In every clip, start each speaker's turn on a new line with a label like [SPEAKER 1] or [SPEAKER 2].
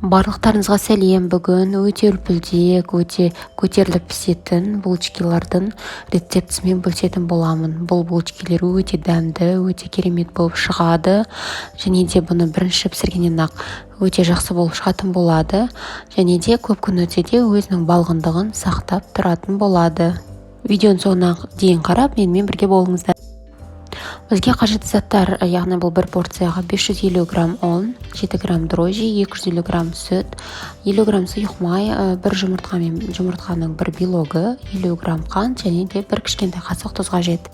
[SPEAKER 1] Барлықтарыңызға сәлем. Бүгін өте үлпілдек, өте көтеріліп пісетін булочкилардың рецептісімен бөлісетін боламын. Бұл булочкилер өте дәмді, өте керемет болып шығады. Және де бұны бірінші пісіргеннен-ақ өте жақсы болып шығатын болады. Және де көп күн өтсе де өзінің балғындығын сақтап тұратын болады. Видеоның соңына дейін қарап, менімен бірге болыңыздар. Бізге қажетті заттар, яғни бұл бір порцияға 550 грамм ұн, 7 грамм дрожжи, 250 грамм сүт, 50 грамм сұйық май, бір жұмыртқа мен жұмыртқаның бір белогы, 50 грамм қант және де бір кішкентай қасық тұз қажет.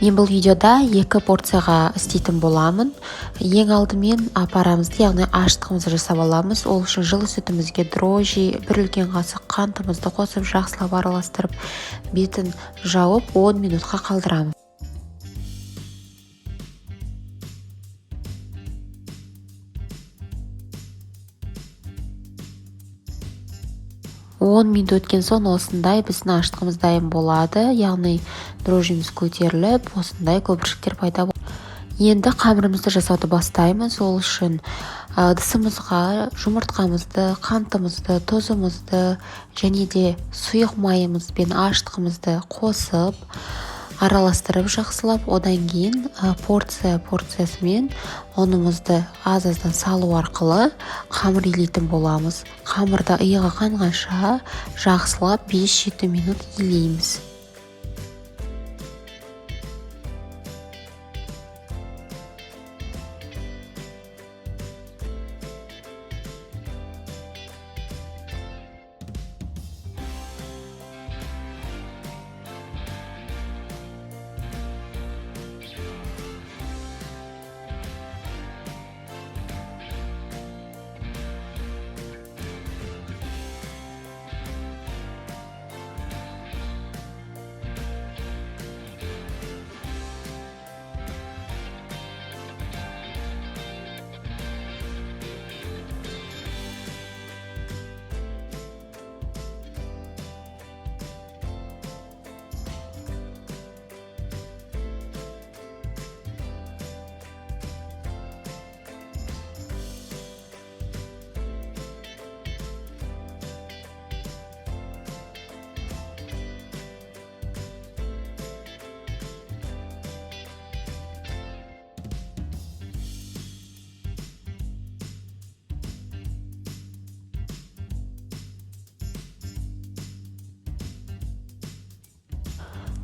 [SPEAKER 1] Мен бұл видеода 2 порцияға істейтін боламын. Ең алдымен апарамызды, яғни ашытқымызды жасап аламыз. Ол үшін жылы сүтімізге дрожжи, бір үлкен қасық қантымызды қосып, жақсылап араластырып, бетін жауып 10 минутқа қалдырамыз. 10 минут өткен соң осындай біздің ашытқымыз дайын болады, яғни дрожжиміз көтеріліп, осындай көпіршіктер пайда болады. Енді қамырымызды жасауды бастаймыз. Ол үшін ыдысымызға жұмыртқамызды, қантымызды, тұзымызды және де сұйық майымыз бен ашытқымызды қосып, араластырып жақсылап, одан кейін порциясымен ұнымызды аз-аздан салу арқылы қамыр илейтін боламыз. Қамырда иығы қанғанша жақсылап 5-7 минут илейміз.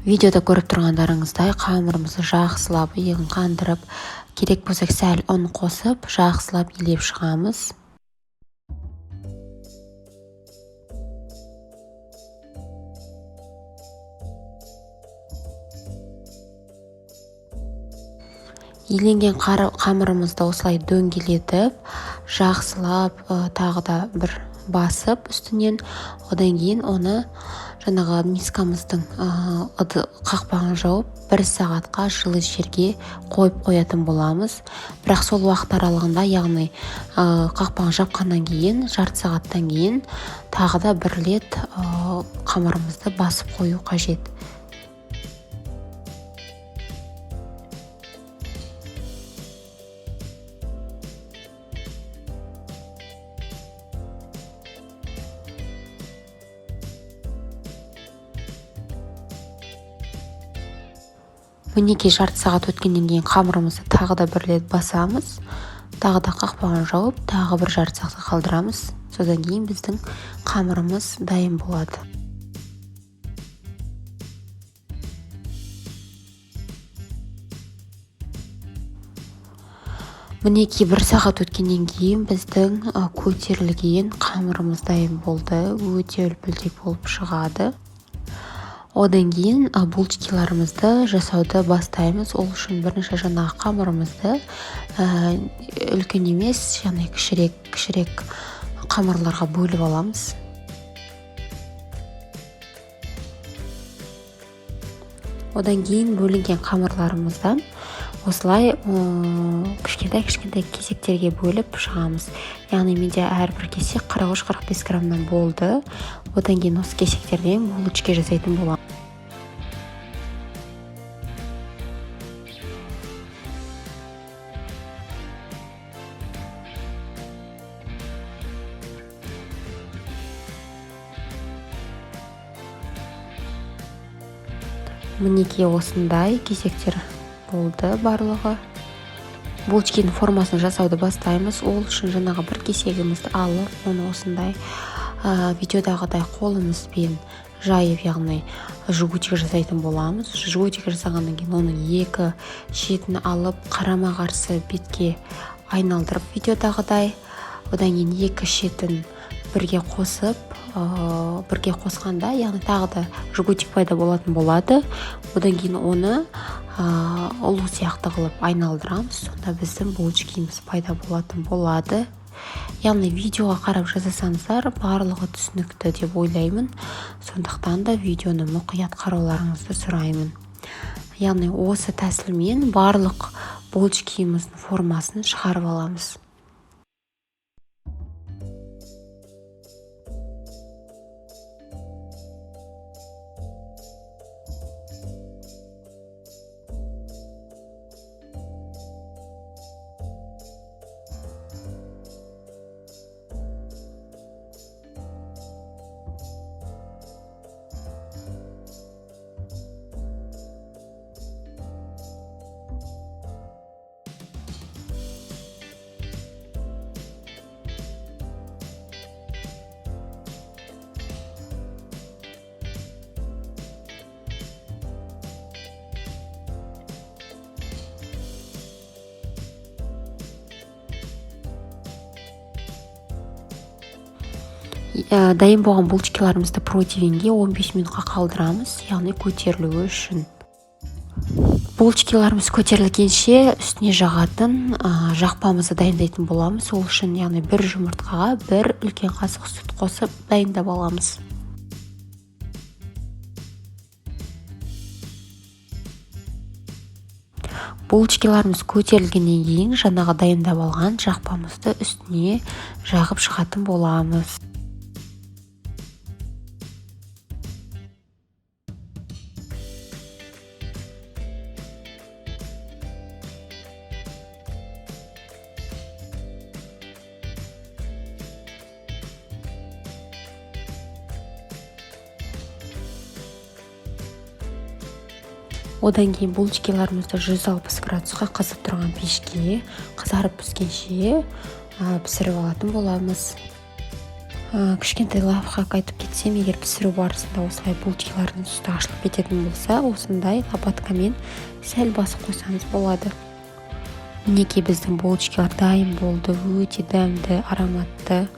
[SPEAKER 1] Видеода көріп тұрғандарыңыздай қамырымызды жақсылап иығын қандырып, керек болса сәл ұн қосып, жақсылап илеп шығамыз. Иленген қамырымызды осылай дөңгелетіп, жақсылап тағы да бір басып үстінен, одан кейін оны жаңағы мискамыздың қақпағын жауып 1 сағатқа жылы жерге қойып қоятын боламыз. Бірақ сол уақыт аралығында, яғни қақпағын жапқаннан кейін, жарты сағаттан кейін тағы да бір рет қамырымызды басып қою қажет. Мінекей жарты сағат өткеннен кейін қамырымызды тағы да бір рет басамыз. Тағы да қақпағын жауып, тағы бір жарты сағатқа қалдырамыз. Содан кейін біздің қамырымыз дайын болады. Мінекей 1 сағат өткеннен кейін біздің көтерілген қамырымыз дайын болды. Өте үлпілдек болып шығады. Одан кейін булочкиларымызды жасауды бастаймыз. Ол үшін бірінші жаңағы қамырымызды үлкен емес, яғни кішірек қамырларға бөліп аламыз. Одан кейін бөлінген қамырларымыздан осылай кішкентай кесектерге бөліп шығамыз. Яғни менде әрбір кесек 43-45 граммнан болды. Одан кейін осы кесектерден булочка жасайтын боламын. Мінекей осындай кесектер болды барлығы. Булочкенің формасын жасауды бастаймыз. Ол үшін жаңағы бір кесегімізді алып, оны осындай видеодағыдай қолымызбен жайып, яғни жгутик жасайтын боламыз. Жгутик жасағаннан кейін оның екі шетін алып, қарама-қарсы бетке айналдырып видеодағыдай. Одан кейін екі шетін бірге қосып, бірге қосқанда, яғни тағы да жгутик пайда болатын болады. Одан кейін оны ұлу сияқты қылып айналдырамыз. Сонда біздің булочкамыз пайда болатын болады. Яғни видеоға қарап жасасаңыздар барлығы түсінікті деп ойлаймын. Сондықтан да видеоны мұқият қарауларыңызды сұраймын. Яғни осы тәсілмен барлық булочкамыздың формасын шығарып аламыз. Дайын болған булочкаларымызды противеньге 15 минутқа қалдырамыз, яғни көтерілуі үшін. Булочкаларымыз көтерілгенше үстіне жағатын жақпамызды дайындайтын боламыз. Ол үшін яғни бір жұмыртқаға бір үлкен қасық сүт қосып дайындап аламыз. Булочкаларымыз көтерілгеннен кейін жаңағы дайындап алған жақпамызды үстіне жағып шығатын боламыз. Одан кейін булочкаларымызды 160 градусқа қызып тұрған пешке қызарып піскенше пісіріп алатын боламыз. Кішкентай лайфхак айтып кетсем, егер пісіру барысында осылай булочкалардың үсті ашылып кететін болса, осындай лопаткамен сәл басып қойсаңыз болады. Мінекей біздің булочкалар дайын болды. Өте дәмді, ароматты,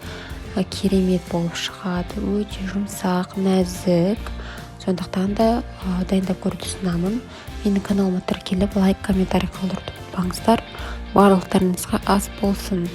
[SPEAKER 1] керемет болып шығады. Өте жұмсақ, нәзік. Сондықтан да дайындап көруді ұсынамын. Менің каналыма тіркеліп, лайк, комментарий қалдыруды ұмытпаңыздар. Барлықтарыңызға ас болсын.